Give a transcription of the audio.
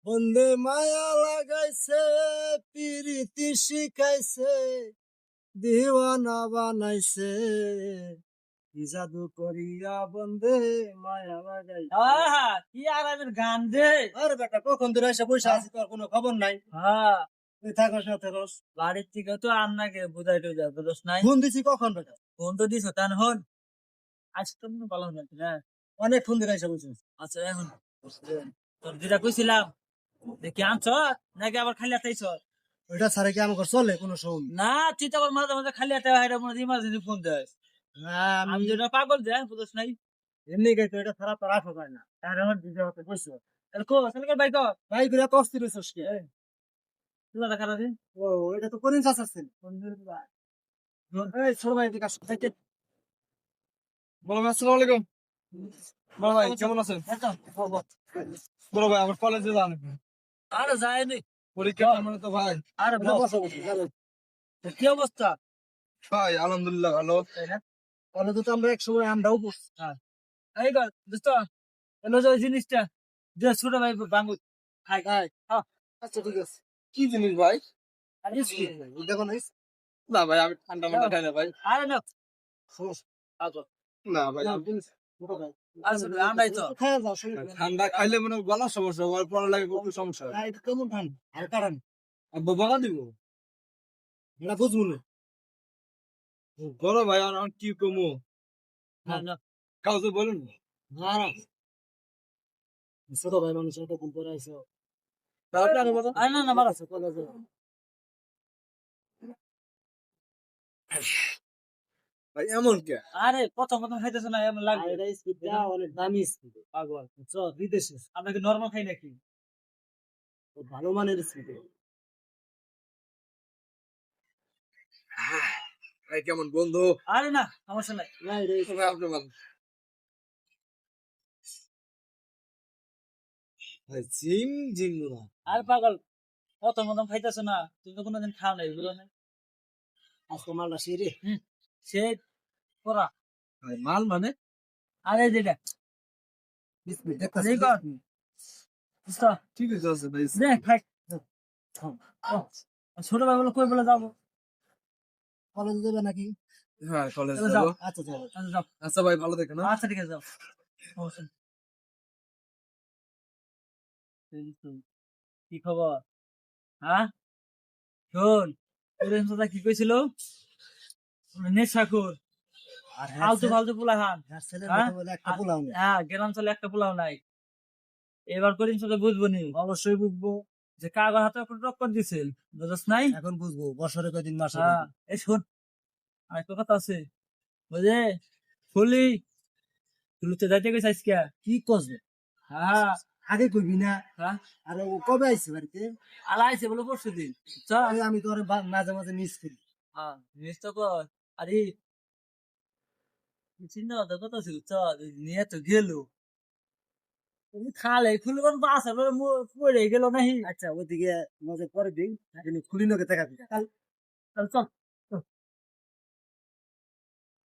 বন্দে মায়া লাগাইছে পিরিতি শিখাইছে দিওয়ানা বানাইছে কি জাদু করিয়া বন্দে মায়া লাগাইছে। আহা কি আরামের গান দে। আরে বেটা কখন ধরে এসে বসে আছি তোর কোনো খবর নাই। হ্যাঁ তুই থাকস না থাকস। বাড়ির থেকে তো আপনাকে বুঝাই টুজাই বুঝস নাই। ফোন দিছি কখন বেটা? ফোন তো দিছ তান হন আজ তো মনে ভালো না হ্যাঁ। অনেক ফোন ধরে এসে বসে আছি। আচ্ছা এখন তোর যেটা কইছিলাম দেখি আনছ নাকি আবার খালি হাতেইছ? ওইটা ছাড়া কি আমাকে চলে কোনো সময়? না তুই তো আবার মাঝে মাঝে খালি হাতে হাইরা মনে ইমার্জেন্সি ফোন দেয়। না আমি যেটা পাগল দেয় বুঝস নাই। এমনি গাই তো এটা ছাড়া তো রাখো যায় না। তার আমার দিতে হতে বসে তাহলে কো তাহলে ভাই কর ভাই করে তো অস্থির হয়েছিস কি? তুই দেখা দিন ও এটা তো করিন চাচ্ছেন। এই ছোট ভাই দিকে আসো। বড় ভাই আসসালামু আলাইকুম। বড় ভাই কেমন আছেন? বড় ভাই আমার কলেজে যান আরে যায়নি পরীক্ষা মানে তো ভাই। আরে বসো বসো যাবে। কি অবস্থা? ভাই আলহামদুলিল্লাহ ভালো। কলেজে তো আমরা এক সময় আমরাও পড়ছি। এই গো দোস্ত এলো যে ওই জিনিসটা যে ছোট ভাই বাঙ্গুর খাই তাই? হ্যাঁ আচ্ছা ঠিক আছে। কি জিনিস ভাই? আরে দেখো না না ভাই আমি ঠান্ডা মাথা খাই না ভাই। আরে না সমস্যা। আচ্ছা না ভাই ছোট ভাই। আচ্ছা আমরাই তো খাওয়া যাও সমস্যা নাই। ঠান্ডা খাইলে মানে গলার সমস্যা হয়, পড়া লাগে খুব সমস্যা হয়। এটা কেমন ঠান্ডা হালকা ঠান্ডা বাগা দিব এটা বুঝবো না। বড় ভাই আর কি কমু না না কাউকে বলুন। না ছোট ভাই মানুষ একটা ভুল করে আইসো। তাহলে আর বলো আরে না না মারা কলেজে ভাই এমন কে? আরে প্রথম প্রথম খাইতেছ না এমন লাগবে এটা স্পিডটা অনেক দামি স্পিড পাগল বুঝছো বিদেশে আমরা কি নরমাল খাই নাকি? ভালো মানের স্পিড। ভাই কেমন বন্ধু? আরে না সমস্যা নাই না এটা ভাই আপনি ভালো। ভাই জিম জিম না আরে পাগল প্রথম প্রথম খাইতেছ না তুমি তো কোনোদিন খাও নাই বুঝলো না আজকে মালটা সিরে সে করা ভাই মাল মানে আরে যেটা স্পিড এই কর দোস্ত ঠিক আছে ভাই। দেখ খাই ছোট ভাই বলে কই বলে যাবো কলেজে যাবে নাকি? হ্যাঁ কলেজ তাহলে যাবো। যাও আচ্ছা যাও। তাহলে যাও আচ্ছা ভাই ভালো দেখেন হ্যাঁ? আচ্ছা ঠিক আছে যাও সমস্যা নেই। কি খবর হ্যাঁ শোন তোর কি কইছিল নেশাখোর আর ফালতু ফালতু পোলা খান ছেলের হ্যাঁ? মতো বলে একটা পোলাও নেই। হ্যাঁ গ্রাম চলে একটা পোলাও নাই এবার করিম সাথে বুঝবো নি অবশ্যই বুঝবো। যে কাগজ হাতে একটা টক্কর দিছিল বুঝছ নাই এখন বুঝবো বছরে কয়দিন মাসে হ্যাঁ এই শোন আর একটা কথা আছে বুঝে ফুলি তুলতে যাইতে গেছে আজকে কি করবে হ্যাঁ আগে কইবি না। হ্যাঁ আর ও কবে আইছে বাড়িতে? আলাইছে বলে পরশু দিন চল আমি তো মাঝে মাঝে মিস করি। হ্যাঁ জিনিস তো কর আরে চিন্তা কথা কত ছিল চল নিয়ে তো গেল তুমি খালে খুলবেন বাসা পড়ে গেল নাহি আচ্ছা ওইদিকে মজা পরে দিই খুলি লোকে টাকা দিই। চল চল